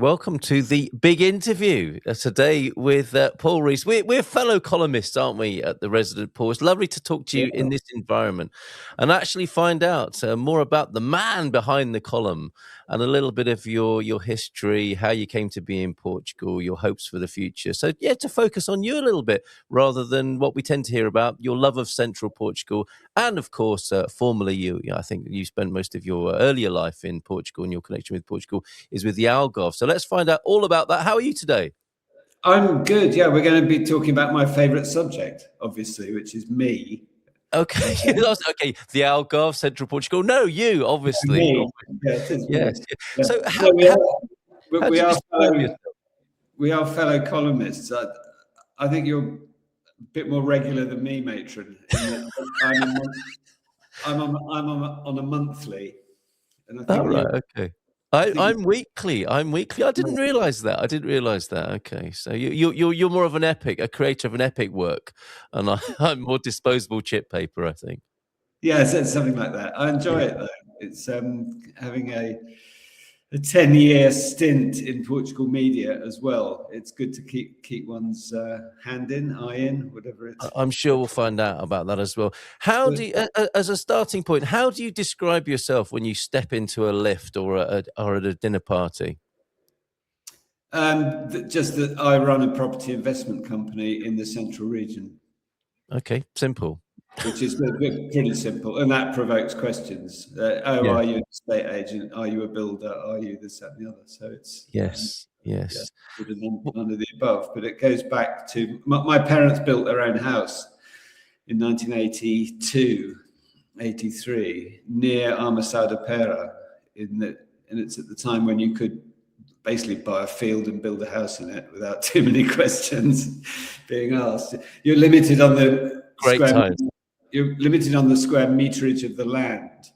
Welcome to the big interview today with Paul Rees. We're fellow columnists, aren't we, at the Resident Paul? It's lovely to talk to you in this environment and actually find out more about the man behind the column and a little bit of your history, how you came to be in Portugal, your hopes for the future. So, yeah, to focus on you a little bit rather than what we tend to hear about, your love of Central Portugal. And, of course, formerly, I think you spent most of your earlier life in Portugal, and your connection with Portugal is with the Algarve. So let's find out all about that. How are you today? I'm good. Yeah, we're going to be talking about my favourite subject, obviously, which is me. Okay, okay. The Algarve, Central Portugal. No, you, obviously. Me. Yeah, it is. Yes. Yeah. So we are fellow columnists. I think you're a bit more regular than me, matron. I'm on a monthly. And I think okay. I'm weekly. I didn't realise that. Okay, so you're more of an epic, a creator of an epic work, and I'm more disposable chip paper, I think. Yeah, it's something like that. I enjoy it though. It's having a 10-year stint in Portugal media as well. It's good to keep one's hand in, eye in, whatever it is. I'm sure we'll find out about that as well. How do you, as a starting point, how do you describe yourself when you step into a lift or at a dinner party? Just that I run a property investment company in the central region. Okay, simple. Which is pretty simple, and that provokes questions. Are you an estate agent? Are you a builder? Are you this, that, and the other? So it's yes. None of the above. But it goes back to my parents built their own house in 1982, 83 near Armação da Pera, and it's at the time when you could basically buy a field and build a house in it without too many questions being asked. You're limited on the You're limited on the square meterage of the land.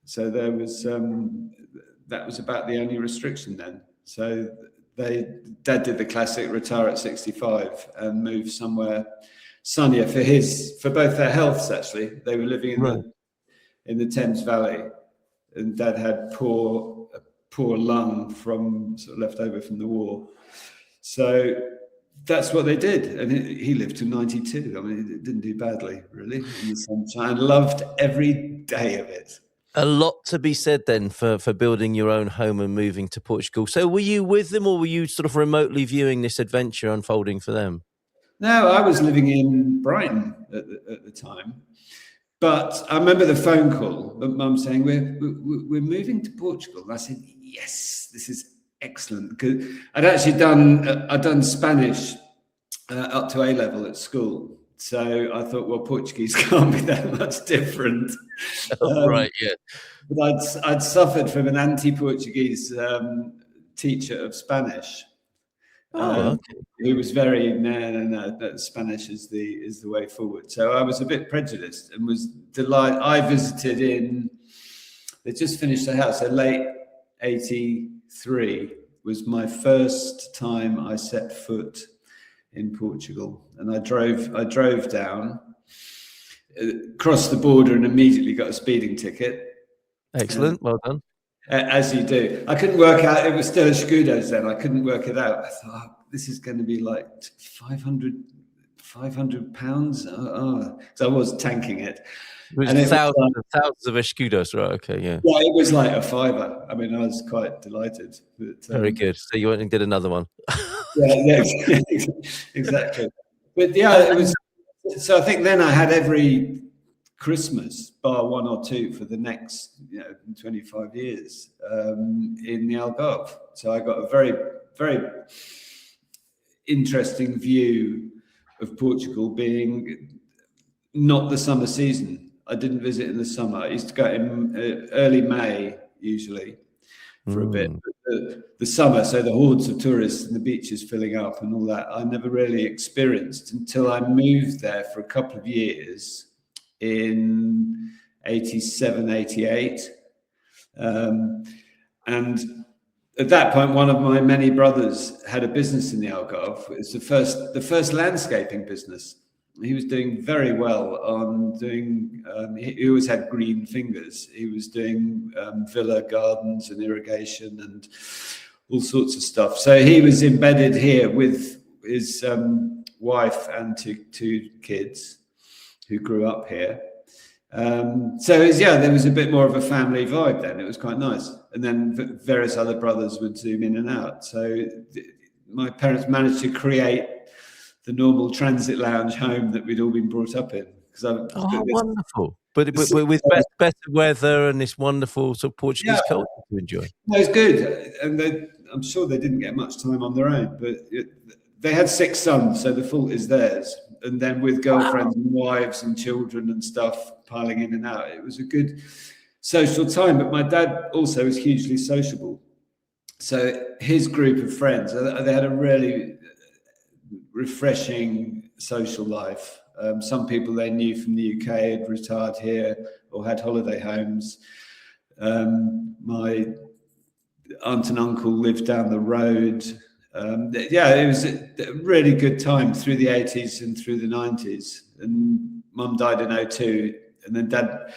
So there was that was about the only restriction then. So Dad did the classic retire at 65 and move somewhere sunnier for both their healths. Actually, they were living in the Thames Valley, and Dad had poor lung from sort of left over from the war. So that's what they did, and he lived to 92. I mean, it didn't do badly, really, in the sunshine. Loved every day of it. A lot to be said then for building your own home and moving to Portugal. So were you with them, or were you sort of remotely viewing this adventure unfolding for them? No, I was living in Brighton at the time. But I remember the phone call, Mum saying, we're moving to Portugal. And I said, yes, this is excellent. Because I'd actually done Spanish up to A level at school. So I thought, well, Portuguese can't be that much different. Right, yeah. But I'd suffered from an anti-Portuguese teacher of Spanish. Who was very no, Spanish is the way forward. So I was a bit prejudiced and was delighted. I visited they just finished the house. So late 83 was my first time I set foot in Portugal, and I drove down, crossed the border, and immediately got a speeding ticket. Excellent, well done. As you do. I couldn't work out, it was still a escudos then, I couldn't work it out. I thought, this is going to be like 500 pounds. So I was tanking it. It was thousands of escudos, right? Okay, yeah. Yeah, it was like a fiver. I mean, I was quite delighted. But, very good. So you went and did another one. yeah, exactly. But yeah, it was. So I think then I had every Christmas, bar one or two, for the next 25 years in the Algarve. So I got a very, very interesting view of Portugal, being not the summer season. I didn't visit in the summer. I used to go in early May usually for a bit. But the summer, so the hordes of tourists and the beaches filling up and all that, I never really experienced until I moved there for a couple of years in 87, 88. And at that point, one of my many brothers had a business in the Algarve. It was the first landscaping business. He was doing very well on doing, he always had green fingers. He was doing villa gardens and irrigation and all sorts of stuff. So he was embedded here with his wife and two kids who grew up here. So it was, there was a bit more of a family vibe then. It was quite nice. And then various other brothers would zoom in and out. So my parents managed to create the normal transit lounge home that we'd all been brought up in. Wonderful. But with better weather and this wonderful sort of Portuguese culture to enjoy. No, it's good. And I'm sure they didn't get much time on their own, but they had 6 sons, so the fault is theirs. And then with girlfriends and wives and children and stuff piling in and out, it was a good social time. But my dad also was hugely sociable. So his group of friends, they had a really refreshing social life. Some people they knew from the UK had retired here or had holiday homes. My aunt and uncle lived down the road. It was a really good time through the 80s and through the 90s. And Mum died in 2002, and then Dad.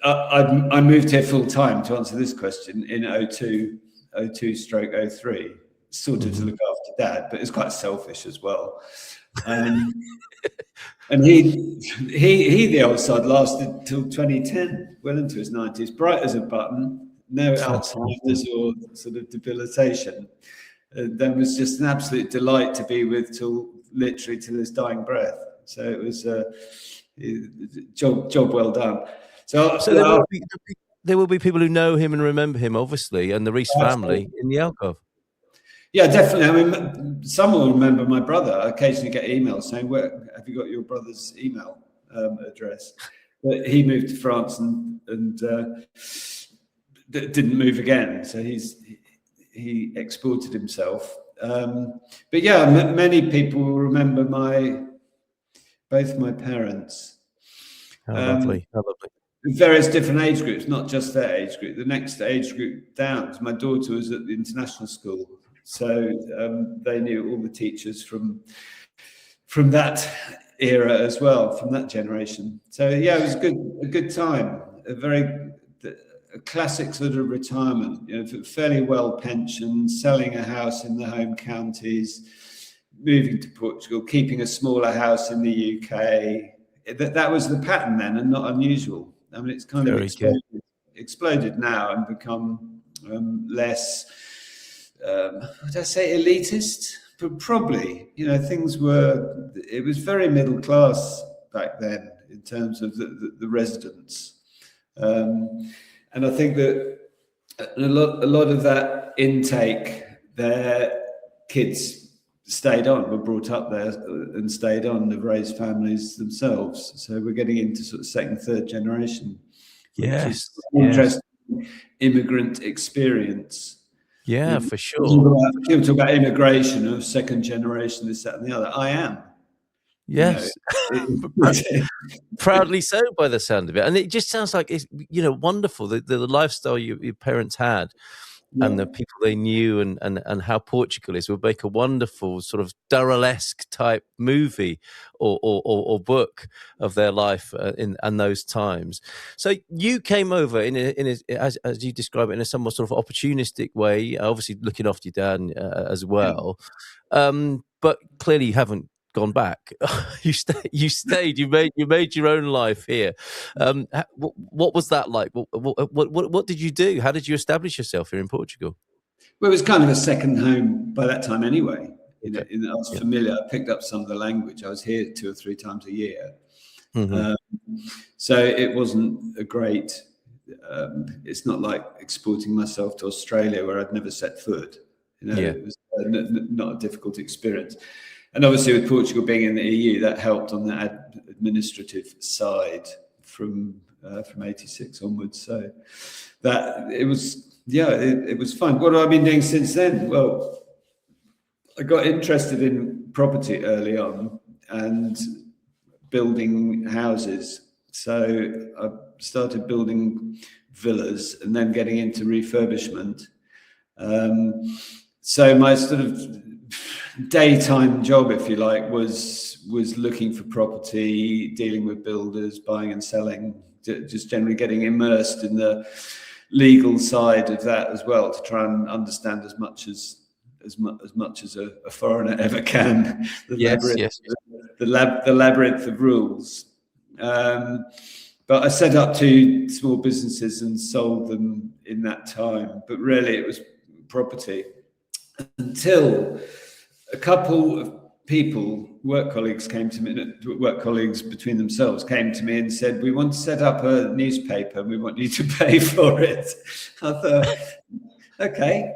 I moved here full time to answer this question in 2002/03, sort of to look after Dad, but it's quite selfish as well. And he the old sod lasted till 2010, well into his 90s, bright as a button, no Alzheimer's or sort of debilitation. Then was just an absolute delight to be with literally till his dying breath. So it was a job well done. So there will be people who know him and remember him, obviously, and the Rees family in the Algarve. Yeah, definitely. I mean, some will remember my brother. I occasionally get emails saying, "Where have you got your brother's email address?" But he moved to France and didn't move again. So he exported himself. But yeah, many people will remember both my parents. How lovely. How lovely. Various different age groups, not just their age group. The next age group down, my daughter was at the international school. So they knew all the teachers from that era as well, from that generation. So yeah, it was a good time, a classic sort of retirement, fairly well pensioned, selling a house in the home counties, moving to Portugal, keeping a smaller house in the UK. That was the pattern then, and not unusual. I mean, it's kind of exploded now and become less. Would I say elitist? But probably, it was very middle class back then in terms of the residents. And I think that a lot of that intake, their kids were brought up there and stayed on, have raised families themselves. So we're getting into sort of second, third generation. Yes. Interesting immigrant experience. Yeah, for sure. People talk about immigration of second generation, this, that, and the other. I am. Yes. Proudly so by the sound of it. And it just sounds like it's, wonderful. The lifestyle your parents had and the people they knew and how Portugal is would make a wonderful sort of Durrell-esque type movie or book of their life in those times. So you came over as you describe it, in a somewhat sort of opportunistic way, obviously looking after your dad as well. But clearly you haven't gone back. You stayed. You made your own life here. What was that like? What did you do? How did you establish yourself here in Portugal? Well, it was kind of a second home by that time anyway. I was familiar. I picked up some of the language. I was here 2 or 3 times a year. So it wasn't a great, it's not like exporting myself to Australia where I'd never set foot. It was not a difficult experience. And obviously with Portugal being in the EU, that helped on the administrative side from 86 onwards. So that it was fun. What have I been doing since then? Well, I got interested in property early on and building houses. So I started building villas and then getting into refurbishment. So my sort of daytime job, if you like, was looking for property, dealing with builders, buying and selling, just generally getting immersed in the legal side of that as well, to try and understand as much as a foreigner ever can, the labyrinth of rules. But I set up 2 small businesses and sold them in that time. But really, it was property, until a couple of people, work colleagues between themselves, came to me and said, "We want to set up a newspaper and we want you to pay for it." I thought, okay,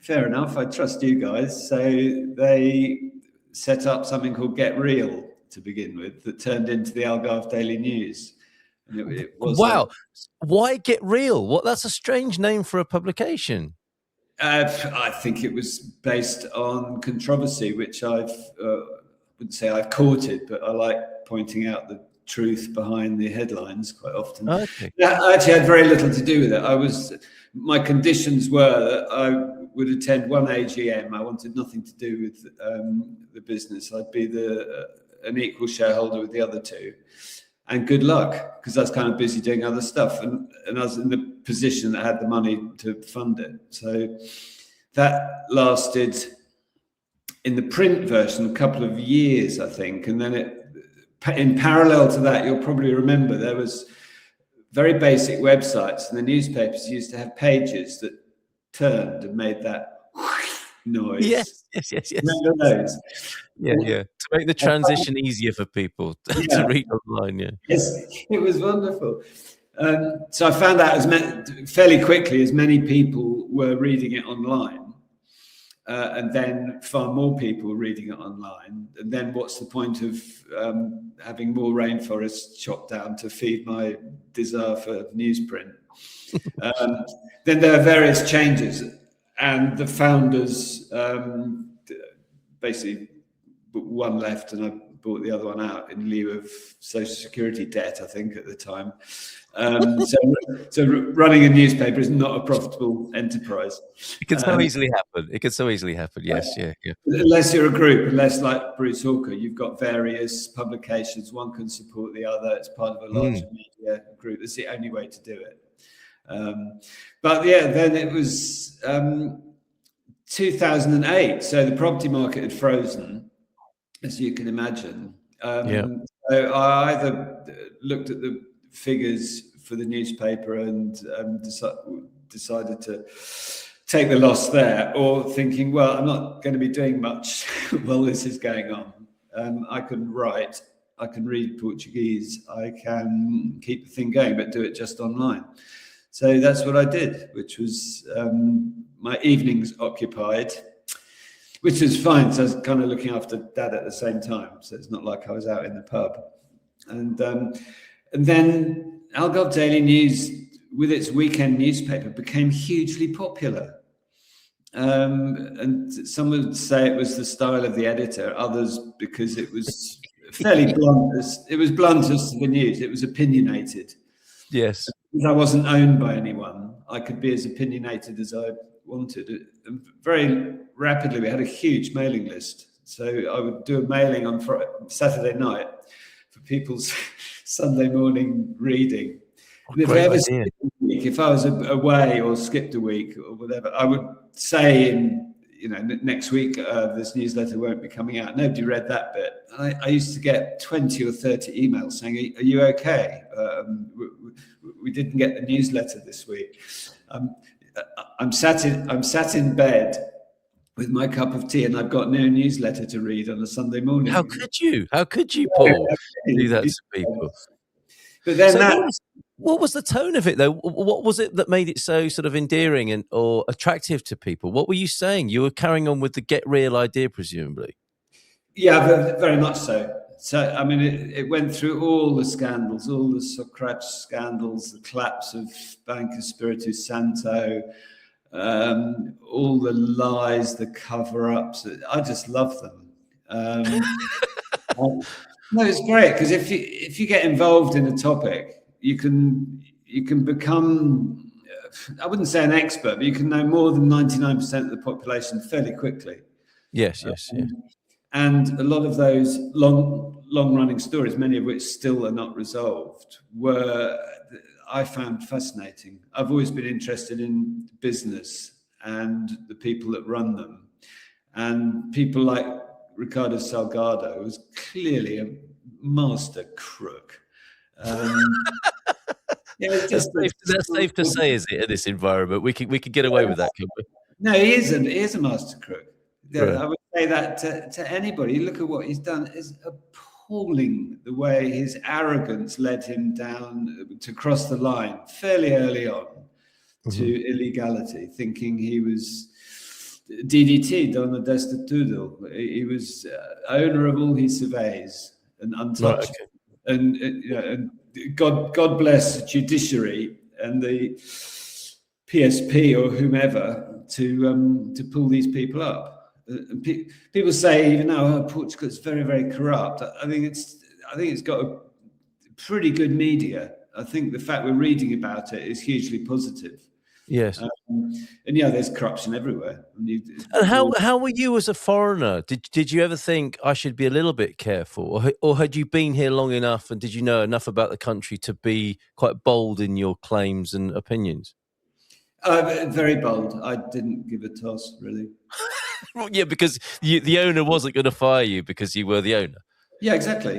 fair enough, I trust you guys. So they set up something called Get Real to begin with, that turned into the Algarve Daily News. And it was wow. Why Get Real? That's a strange name for a publication. I think it was based on controversy, which I wouldn't say I've courted, but I like pointing out the truth behind the headlines quite often. Okay. I actually had very little to do with it. My conditions were that I would attend one AGM. I wanted nothing to do with the business. I'd be an equal shareholder with the other 2. And good luck, because I was kind of busy doing other stuff, and I was in the position that had the money to fund it. So that lasted, in the print version, a couple of years, I think. And then in parallel to that, you'll probably remember, there was very basic websites, and the newspapers used to have pages that turned and made that noise. Yes. Remember those? Yeah. To make the transition easier for people to read online. Yeah. Yes, it was wonderful. So I found out fairly quickly, as many people were reading it online, and then far more people were reading it online. And then what's the point of having more rainforests chopped down to feed my desire for newsprint? Then there are various changes, and the founders basically one left, and I bought the other one out in lieu of Social Security debt, I think, at the time. So running a newspaper is not a profitable enterprise. It can so easily happen. Yes, yeah. Unless you're a group, unless, like Bruce Hawker, you've got various publications, one can support the other. It's part of a larger media group. It's the only way to do it. But yeah, then it was 2008. So the property market had frozen, as you can imagine. So I either looked at the figures for the newspaper and decided to take the loss there, or thinking, well, I'm not going to be doing much while this is going on. I can write, I can read Portuguese, I can keep the thing going, but do it just online. So that's what I did, which was my evenings occupied, which is fine. So I was kind of looking after Dad at the same time. So it's not like I was out in the pub. And then Algarve Daily News, with its weekend newspaper, became hugely popular. And some would say it was the style of the editor, others because it was fairly blunt. It was blunt as to the news. It was opinionated. Yes. Because I wasn't owned by anyone, I could be as opinionated as I wanted. And very rapidly, we had a huge mailing list. So I would do a mailing on Saturday night for people's Sunday morning reading. And if I was away or skipped a week or whatever, I would say next week this newsletter won't be coming out. Nobody read that bit. I used to get 20 or 30 emails saying, "Are you okay? We didn't get the newsletter this week." I'm sat in bed with my cup of tea, and I've got no newsletter to read on a Sunday morning. How could you, Paul, do that to people? But then what was the tone of it, though? What was it that made it so sort of endearing or attractive to people? What were you saying? You were carrying on with the Get Real idea, presumably. Yeah, very much so. So, I mean, it went through all the scandals, all the Socrates scandals, the collapse of Banco Espírito Santo, all the lies, the cover-ups. I just love them. No, it's great, because if you get involved in a topic, you can become, I wouldn't say an expert, but you can know more than 99% of the population fairly quickly. Yes. And a lot of those long-running stories, many of which still are not resolved, I found fascinating. I've always been interested in business and the people that run them. And people like Ricardo Salgado was clearly a master crook. That's safe to say, is it, in this environment? We could get away with that, couldn't we? No, he isn't. He is a master crook. Yeah, Right. I would say that to anybody. Look at what he's done. It's appalling the way his arrogance led him down to cross the line fairly early on to illegality, thinking he was DDT, Dona Desta Tudo. He was owner of all his surveys and untouched. Right, okay. And God bless the judiciary and the PSP or whomever to pull these people up. People say, even though Portugal is very, very corrupt, I think it's got a pretty good media. I think the fact we're reading about it is hugely positive. Yes. And yeah, there's corruption everywhere. And how were you as a foreigner? Did you ever think I should be a little bit careful, or had you been here long enough and did you know enough about the country to be quite bold in your claims and opinions? Very bold. I didn't give a toss, really. Yeah, because the owner wasn't going to fire you because you were the owner. Yeah, exactly.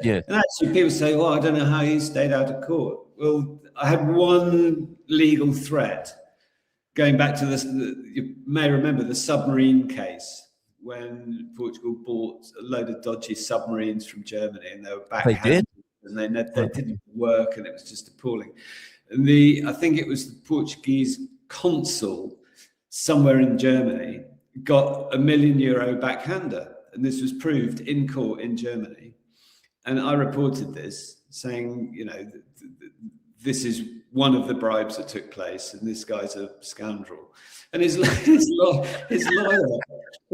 Yeah. And actually, people say, "Well, I don't know how you stayed out of court." Well, I had one legal threat going back to this. You may remember the submarine case when Portugal bought a load of dodgy submarines from Germany, and they were backhanded, and they didn't work, and it was just appalling. And I think it was the Portuguese consul somewhere in Germany got €1 million backhander, and this was proved in court in Germany. And I reported this, saying, this is one of the bribes that took place, and this guy's a scoundrel. And his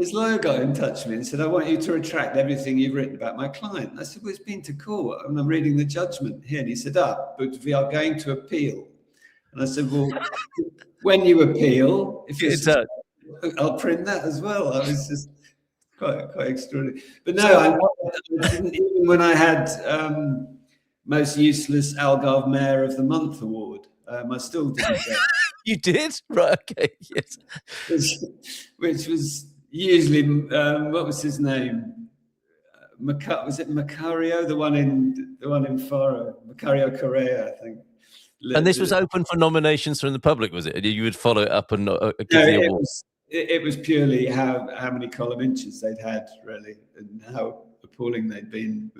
lawyer got in touch with me and said, "I want you to retract everything you've written about my client." I said, "Well, it's been to court, and I'm reading the judgment here." And he said, "But we are going to appeal." And I said, "Well, when you appeal, I'll print that as well." I was just quite extraordinary. But no, I didn't, even when I had most useless Algarve Mayor of the Month award, I still didn't get. You did? Right, okay, yes. Which was usually, what was his name? Was it Macario? The one in Faro, Macario Correa, I think. And this was open for nominations from the public, was it? You would follow it up and give the award? It was purely how many column inches they'd had, really, and how appalling they'd been.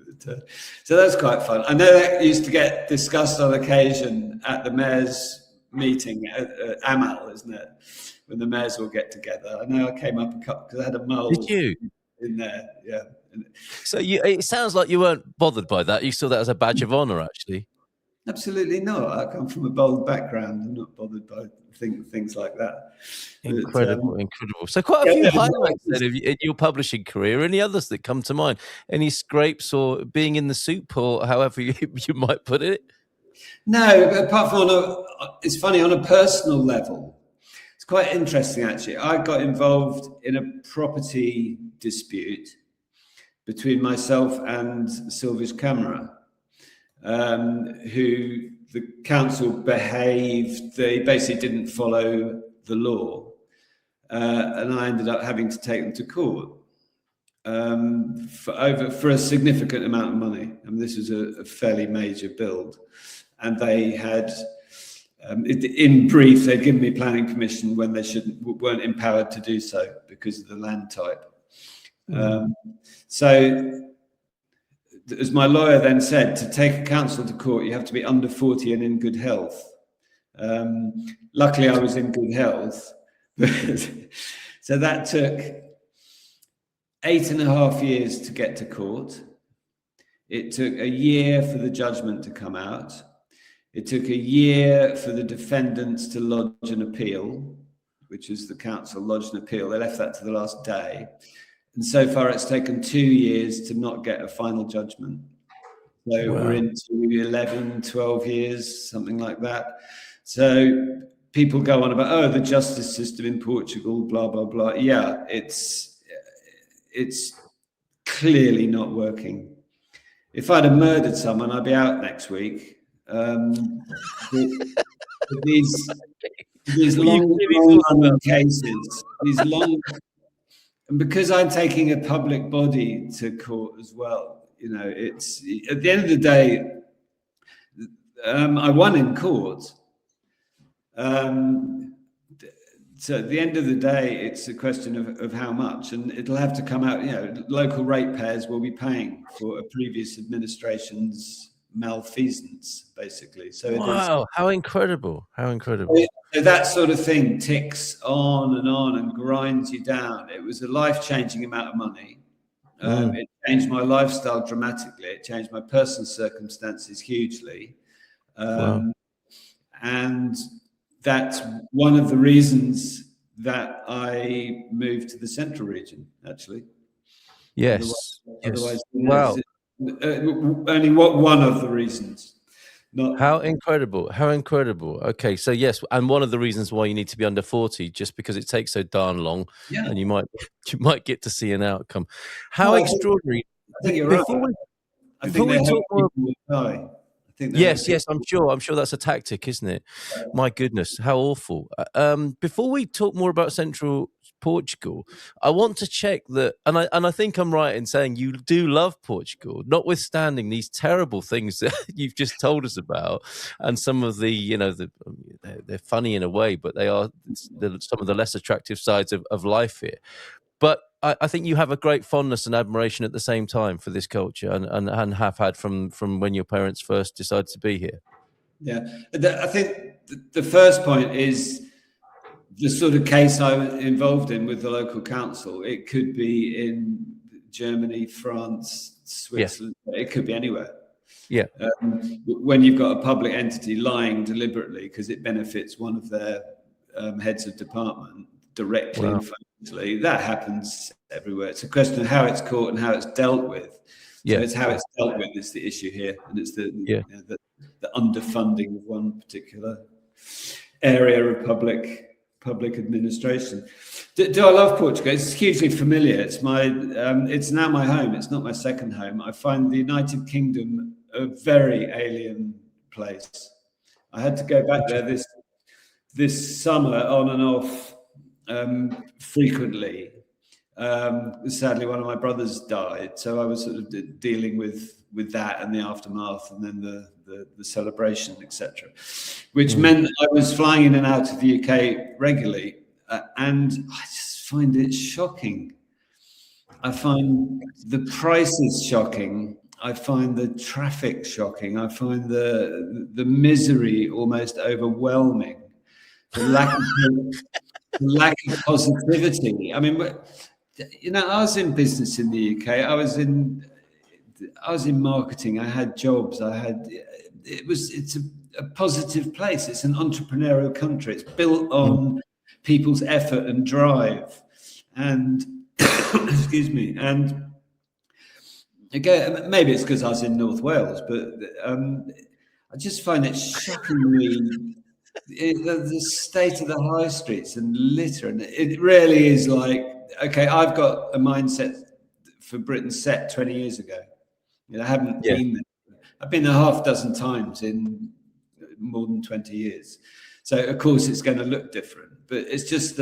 So that's quite fun. I know that used to get discussed on occasion at the mayor's meeting at Amal, isn't it? When the mayors all get together. I know I came up a couple because I had a mole. Did you? In there, yeah. So it sounds like you weren't bothered by that. You saw that as a badge of honor, actually. Absolutely not. I come from a bold background. I'm not bothered by things like that. Incredible. So quite a few highlights then in your publishing career. Any others that come to mind? Any scrapes or being in the soup, or however you might put it? No, apart from it's funny, on a personal level, it's quite interesting, actually. I got involved in a property dispute between myself and Silvish Camera, who the council behaved, they basically didn't follow the law. And I ended up having to take them to court for a significant amount of money. And this was a fairly major build. And they had, in brief, they'd given me planning permission when they weren't empowered to do so because of the land type. So, as my lawyer then said, to take a council to court, you have to be under 40 and in good health. Luckily, I was in good health. So that took 8.5 years to get to court. It took a year for the judgment to come out. It took a year for the defendants to lodge an appeal, which is the council lodged an appeal. They left that to the last day. And so far, it's taken 2 years to not get a final judgment. So we're into 11, 12 years, something like that. So people go on about, the justice system in Portugal, blah, blah, blah. Yeah, it's clearly not working. If I'd have murdered someone, I'd be out next week. These long running cases, and because I'm taking a public body to court as well, it's at the end of the day, I won in court. So at the end of the day, it's a question of how much, and it'll have to come out. Local ratepayers will be paying for a previous administration's malfeasance, basically. So wow, how incredible! How incredible! So that sort of thing ticks on and grinds you down. It was a life-changing amount of money. It changed my lifestyle dramatically. It changed my personal circumstances hugely, and that's one of the reasons that I moved to the central region, actually. Yes. Otherwise, wow. Only one of the reasons. How incredible. How incredible. Okay, so yes, and one of the reasons why you need to be under 40, just because it takes so darn long, and you might get to see an outcome. How extraordinary. I think you're right. Before we talk more, yes, I'm sure that's a tactic, isn't it? My goodness, how awful. Before we talk more about Central Portugal, I want to check that, and I think I'm right in saying you do love Portugal, notwithstanding these terrible things that you've just told us about, and some of the, they're funny in a way, but they are some of the less attractive sides of life here. But I think you have a great fondness and admiration at the same time for this culture, and have had from when your parents first decided to be here. Yeah, I think the first point is the sort of case I was involved in with the local council. It could be in Germany, France, Switzerland. Yeah. It could be anywhere. Yeah. When you've got a public entity lying deliberately because it benefits one of their heads of department directly and financially, that happens everywhere. It's a question of how it's caught and how it's dealt with. So it's how it's dealt with is the issue here, and it's the underfunding of one particular area of public administration. Do I love Portugal? It's hugely familiar. It's it's now my home. It's not my second home. I find the United Kingdom a very alien place. I had to go back there this summer on and off frequently. Sadly, one of my brothers died, so I was sort of dealing with that and the aftermath, and then the celebration, etc., which meant I was flying in and out of the UK regularly, and I just find it shocking. I find the prices shocking. I find the traffic shocking. I find the misery almost overwhelming. The lack of positivity. I mean, I was in business in the UK. I was in marketing. I had jobs. It's a positive place. It's an entrepreneurial country. It's built on people's effort and drive. And excuse me. And again, maybe it's because I was in North Wales, but I just find it shockingly the state of the high streets and litter. And it really is like, okay, I've got a mindset for Britain set 20 years ago. I haven't been there. I've been there half a dozen times in more than 20 years. So of course it's going to look different, but it's just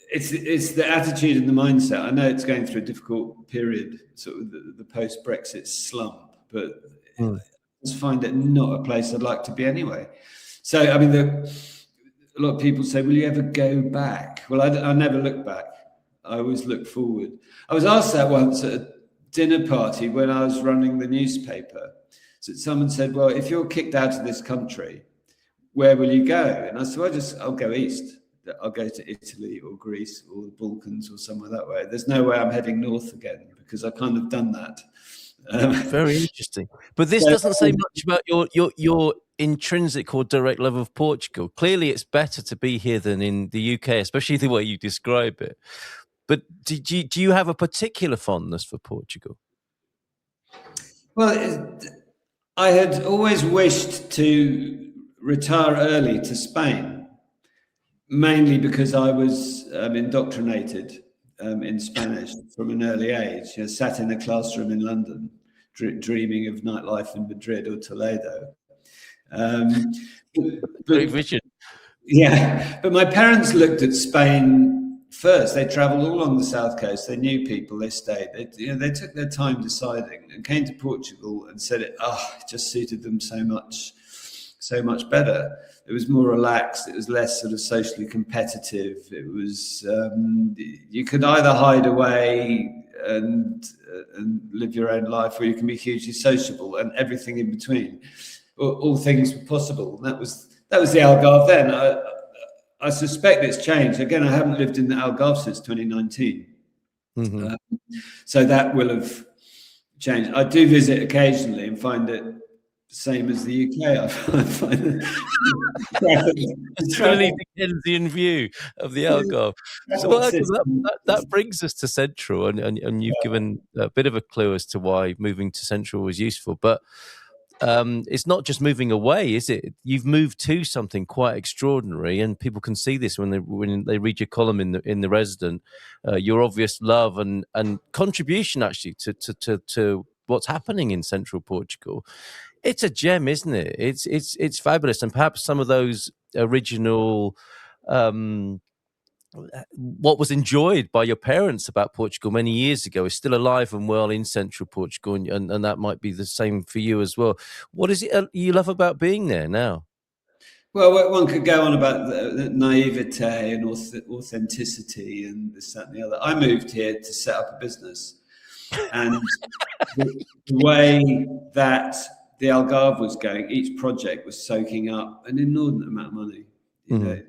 it's the attitude and the mindset. I know it's going through a difficult period, sort of the post-Brexit slump, but I just find it not a place I'd like to be anyway. So, I mean, a lot of people say, will you ever go back? Well, I never look back. I always look forward. I was asked that once at a dinner party when I was running the newspaper. So someone said, well, if you're kicked out of this country, where will you go? And I said, well, I'll go east. I'll go to Italy or Greece or the Balkans or somewhere that way. There's no way I'm heading north again because I've kind of done that. Very interesting. But this doesn't say much about your intrinsic or direct love of Portugal. Clearly, it's better to be here than in the UK, especially the way you describe it. But do you have a particular fondness for Portugal? Well, I had always wished to retire early to Spain, mainly because I was indoctrinated in Spanish from an early age. I sat in a classroom in London, dreaming of nightlife in Madrid or Toledo. Great vision. Yeah, but my parents looked at Spain first. They travelled all along the south coast. They knew people. They stayed. They took their time deciding and came to Portugal and said it just suited them so much better. It was more relaxed. It was less sort of socially competitive. It was you could either hide away and live your own life, or you can be hugely sociable, and everything in between. All things were possible. And that was the Algarve then. I suspect it's changed. Again, I haven't lived in the Algarve since 2019. Mm-hmm. So that will have changed. I do visit occasionally and find it the same as the UK. I find it's really the Keynesian view of the Algarve. So that brings us to Central, and you've given a bit of a clue as to why moving to Central was useful. But it's not just moving away, is it? You've moved to something quite extraordinary, and people can see this when they read your column in the Resident. Your obvious love and contribution actually to what's happening in Central Portugal. It's a gem, isn't it? It's fabulous, and perhaps some of those original. What was enjoyed by your parents about Portugal many years ago is still alive and well in Central Portugal, and that might be the same for you as well. What is it you love about being there now? Well, one could go on about the naivete and authenticity and this, that, and the other. I moved here to set up a business, and the way that the Algarve was going, each project was soaking up an inordinate amount of money. You know,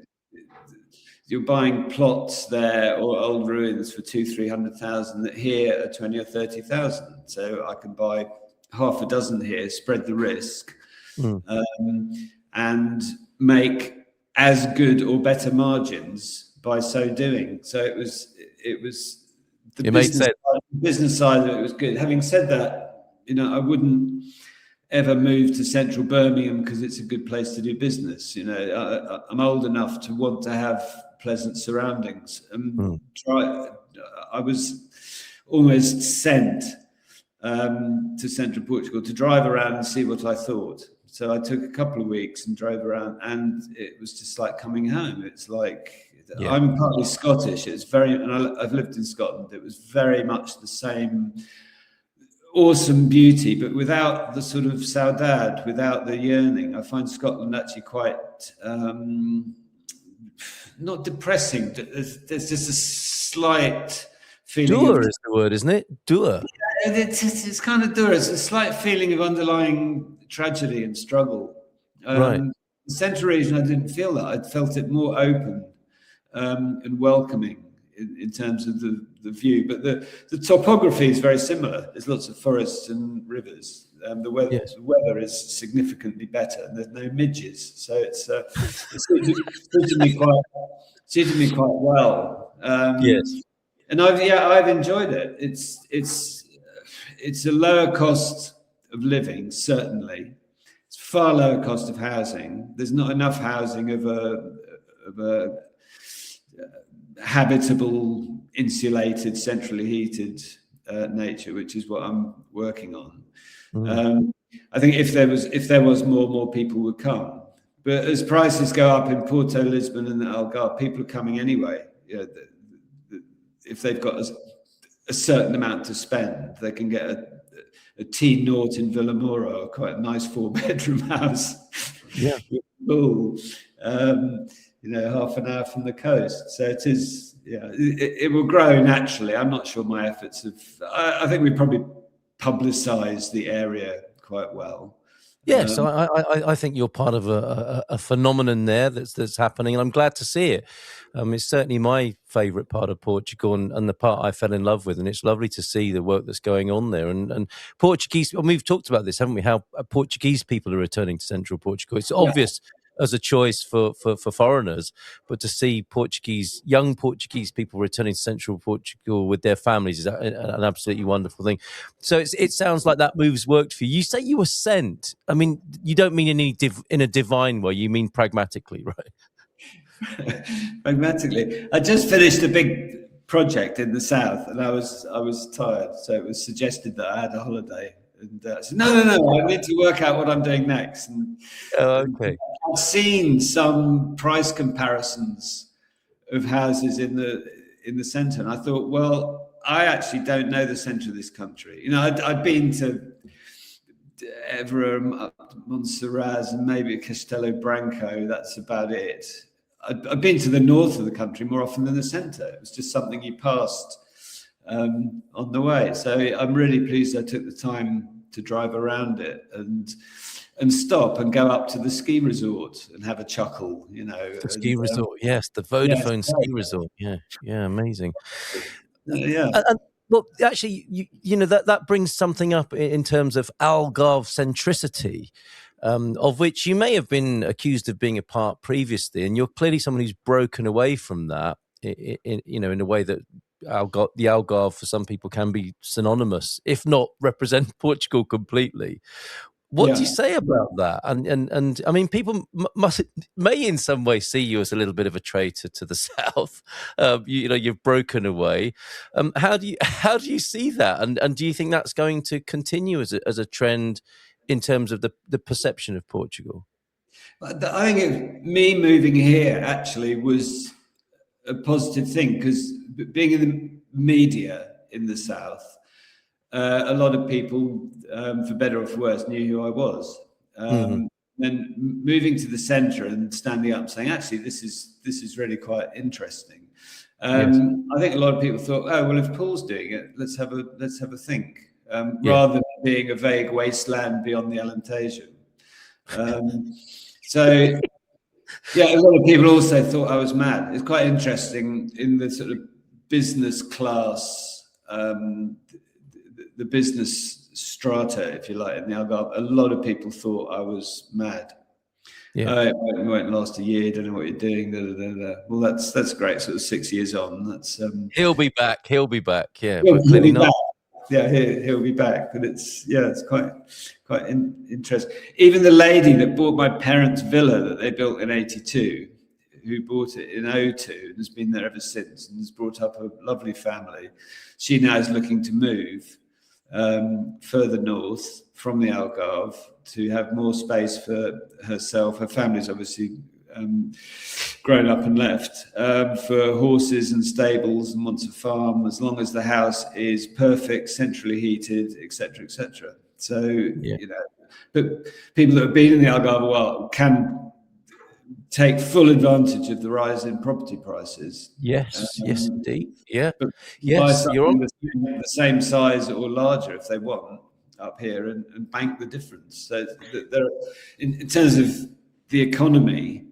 you're buying plots there or old ruins for 200,000-300,000 that here are 20 or 30,000. So I can buy half a dozen here, spread the risk, and make as good or better margins by so doing. So it was the business side of it was good. Having said that, I wouldn't ever move to central Birmingham because it's a good place to do business. I'm old enough to want to have pleasant surroundings. I was almost sent to Central Portugal to drive around and see what I thought. So I took a couple of weeks and drove around, and it was just like coming home. It's like I'm partly Scottish. It's and I've lived in Scotland. It was very much the same awesome beauty, but without the sort of saudade, without the yearning. I find Scotland actually quite not depressing. There's just a slight feeling. Dour is the word, isn't it? Dour. Yeah, it's kind of dour. It's a slight feeling of underlying tragedy and struggle. Right. The central region, I didn't feel that. I felt it more open and welcoming in terms of the view. But the topography is very similar. There's lots of forests and rivers. The weather is significantly better, and there's no midges, so it's suited me quite well. Yes, and I've enjoyed it. It's a lower cost of living, certainly. It's far lower cost of housing. There's not enough housing of a habitable, insulated, centrally heated nature, which is what I'm working on. I think if there was more people would come. But as prices go up in Porto, Lisbon, and the Algarve, people are coming anyway. If they've got a certain amount to spend, they can get a T0 in Villamoro, quite a nice 4-bedroom house. Yeah. Pool, half an hour from the coast. So it is. Yeah, it will grow naturally. I'm not sure my efforts have. I think we probably publicise the area quite well. Yes, I think you're part of a phenomenon there that's happening, and I'm glad to see it. It's certainly my favourite part of Portugal and the part I fell in love with, and it's lovely to see the work that's going on there. And Portuguese, we've talked about this, haven't we, how Portuguese people are returning to Central Portugal. It's obvious as a choice for foreigners, but to see young Portuguese people returning to Central Portugal with their families is an absolutely wonderful thing. So it sounds like that move's worked for you. You say you were sent. I mean, you don't mean in a divine way. You mean pragmatically, right? Pragmatically. I just finished a big project in the south, and I was tired, so it was suggested that I had a holiday. And I said, no, I need to work out what I'm doing next. And Okay. I've seen some price comparisons of houses in the centre, and I thought, well, I actually don't know the centre of this country. You know, I'd been to Evora, Montserrat, and maybe Castelo Branco. That's about it. I've been to the north of the country more often than the centre. It was just something you passed on the way. So I'm really pleased I took the time to drive around it and stop and go up to the ski resort and have a chuckle, you know. The ski resort, yes, the Vodafone ski resort. Yeah, amazing. Yeah. And well, actually, you know that brings something up in terms of Algarve centricity, of which you may have been accused of being a part previously, and you're clearly someone who's broken away from that, in a way that the Algarve for some people can be synonymous, if not represent Portugal completely. What do you say about that? And I mean, people may in some way see you as a little bit of a traitor to the south. You've broken away. How do you see that? And do you think that's going to continue as a trend in terms of the perception of Portugal? I think me moving here actually was a positive thing, because being in the media in the south, a lot of people, for better or for worse, knew who I was. And moving to the centre and standing up and saying, actually, this is really quite interesting. I think a lot of people thought, oh well, if Paul's doing it, let's have a think, rather than being a vague wasteland beyond the Alentejo. So yeah, a lot of people also thought I was mad. It's quite interesting in the sort of business class, the business strata, if you like, in the Algarve. A lot of people thought I was mad. It won't last a year. Don't know what you're doing. Well, that's great. Sort of 6 years on. That's he'll be back. He'll be back. Yeah, he'll, but clearly he'll not. Yeah, he'll be back. But it's quite interesting. Even the lady that bought my parents' villa that they built in '82, who bought it in '02 and has been there ever since and has brought up a lovely family. She now is looking to move further north from the Algarve to have more space for herself. Her family's obviously grown up and left, for horses and stables, and wants a farm, as long as the house is perfect, centrally heated, etc., etc. So, you know, but people that have been in the Algarve a while can take full advantage of the rise in property prices. Yes, indeed. Yeah. But yes, buy you're on the same size or larger if they want up here, and bank the difference. So there, in terms of the economy,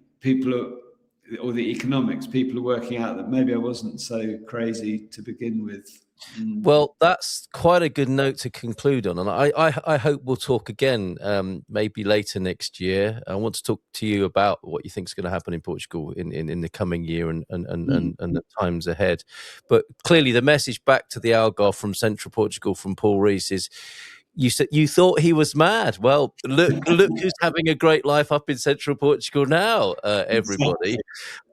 or the economics, people are working out that maybe I wasn't so crazy to begin with. Well, that's quite a good note to conclude on, and I hope we'll talk again, maybe later next year. I want to talk to you about what you think is going to happen in Portugal in the coming year and the times ahead. But clearly, the message back to the Algarve from Central Portugal from Paul Rees is: you said you thought he was mad. Well, look who's having a great life up in Central Portugal now, everybody.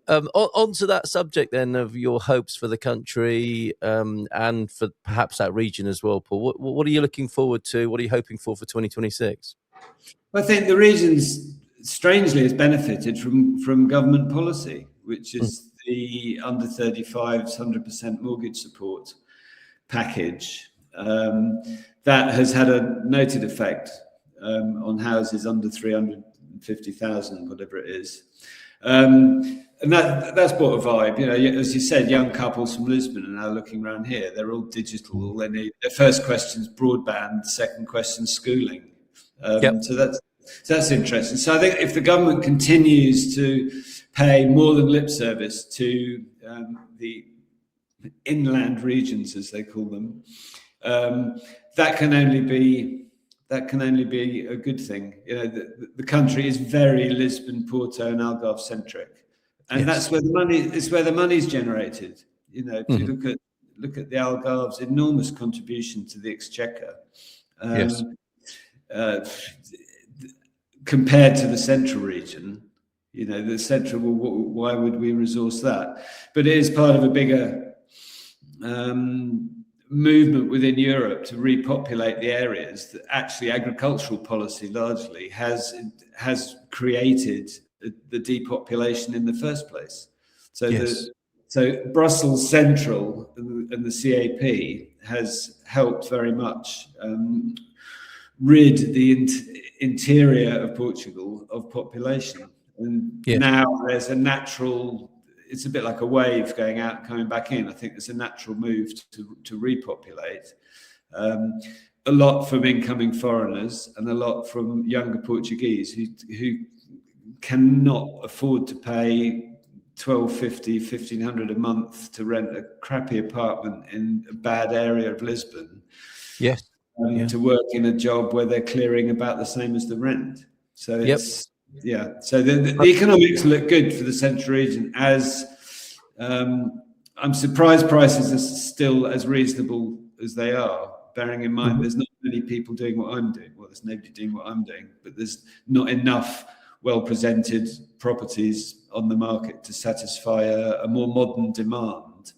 On to that subject then of your hopes for the country, and for perhaps that region as well, Paul. What are you looking forward to? What are you hoping for 2026? I think the region strangely has benefited from government policy, which is the under 35s 100% mortgage support package. That has had a noted effect on houses under 350,000, whatever it is. And that's brought a vibe. You know, as you said, young couples from Lisbon are now looking around here. They're all digital. All they need, their first question's broadband, second question schooling. So that's interesting. So I think if the government continues to pay more than lip service to the inland regions, as they call them, that can only be a good thing. You know, the country is very Lisbon, Porto, and Algarve centric, and that's where the money's generated. You know, if you look at the Algarve's enormous contribution to the exchequer, compared to the central region. You know, the central. Why would we resource that? But it is part of a bigger movement within Europe to repopulate the areas that actually agricultural policy largely has created the depopulation in the first place. So Yes. so Brussels Central and the CAP has helped very much rid the interior of Portugal of population. And Yes. now there's a natural, it's a bit like a wave going out and coming back in. I think there's a natural move to repopulate. A lot from incoming foreigners and a lot from younger Portuguese who cannot afford to pay 1,250, 1,500 a month to rent a crappy apartment in a bad area of Lisbon. Yes. To work in a job where they're clearing about the same as the rent. So it's, so the economics look good for the Central region, as I'm surprised prices are still as reasonable as they are, bearing in mind there's not many people doing what I'm doing. Well, there's nobody doing what I'm doing, but there's not enough well-presented properties on the market to satisfy a more modern demand.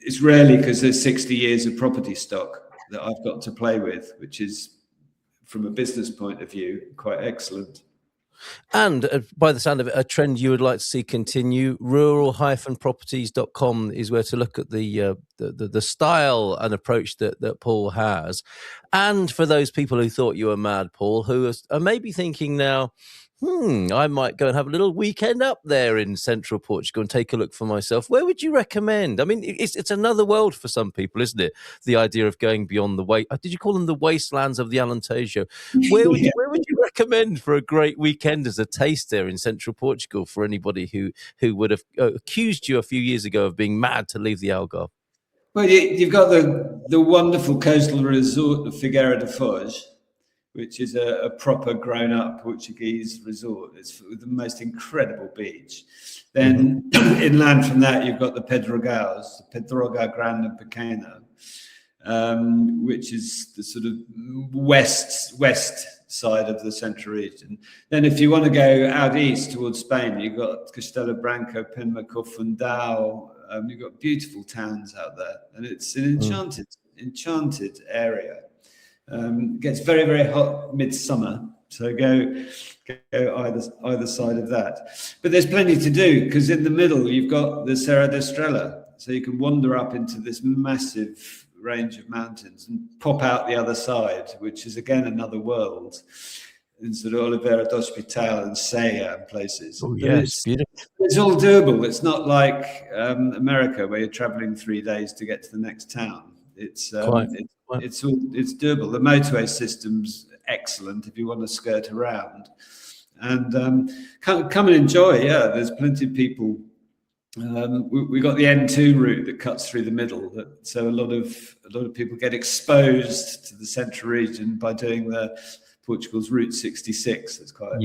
It's rarely because there's 60 years of property stock that I've got to play with, which is, from a business point of view, quite excellent. And by the sound of it, a trend you would like to see continue. Rural-properties.com is where to look at the style and approach that Paul has. And for those people who thought you were mad, Paul, who are maybe thinking now, I might go and have a little weekend up there in Central Portugal and take a look for myself. Where would you recommend? I mean, it's another world for some people, isn't it? The idea of going beyond the did you call them the wastelands of the Alentejo? Where would you recommend for a great weekend as a taster in Central Portugal for anybody who would have accused you a few years ago of being mad to leave the Algarve? Well, you've got the wonderful coastal resort of Figueira da Foz, which is a proper grown-up Portuguese resort. It's the most incredible beach. Then inland from that, you've got the Pedrogal Grande and Pequena, which is the sort of west side of the Central region. Then if you want to go out east towards Spain, you've got Castelo Branco, Penmaco, Fundão. You've got beautiful towns out there, and it's an enchanted area. It gets very, very hot midsummer, so go either side of that. But there's plenty to do, because in the middle you've got the Serra da Estrela, so you can wander up into this massive range of mountains and pop out the other side, which is again another world, in sort of Oliveira do Hospital and Ceia and places. Oh yes, beautiful. It's all doable. It's not like America, where you're traveling 3 days to get to the next town. It's doable. The motorway system's excellent if you want to skirt around, and come and enjoy. Yeah, there's plenty of people. We got the N2 route that cuts through the middle, so a lot of people get exposed to the Central region by doing Portugal's Route 66. It's quite of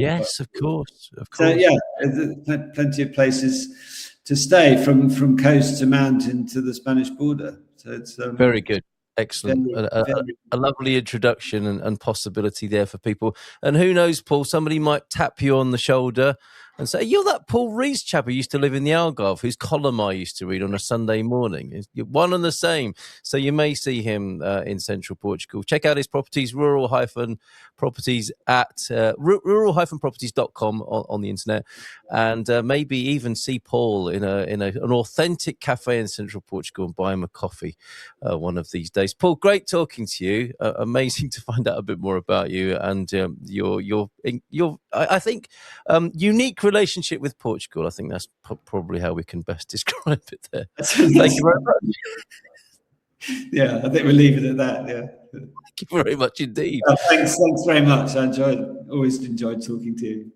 course. So yeah, there's plenty of places to stay from coast to mountain to the Spanish border. So it's very good. Excellent. A lovely introduction and possibility there for people. And who knows, Paul, somebody might tap you on the shoulder and say, you're that Paul Rees chap who used to live in the Algarve, whose column I used to read on a Sunday morning. You're one and the same. So you may see him in Central Portugal. Check out his properties, rural-properties at rural-properties.com on the internet, and maybe even see Paul in an authentic cafe in Central Portugal and buy him a coffee one of these days. Paul, great talking to you. Amazing to find out a bit more about you and your I think unique relationship with Portugal. I think that's probably how we can best describe it there. Thank you very much. Yeah, I think we'll leave it at that. Yeah. Thank you very much indeed. Thanks very much. Always enjoyed talking to you.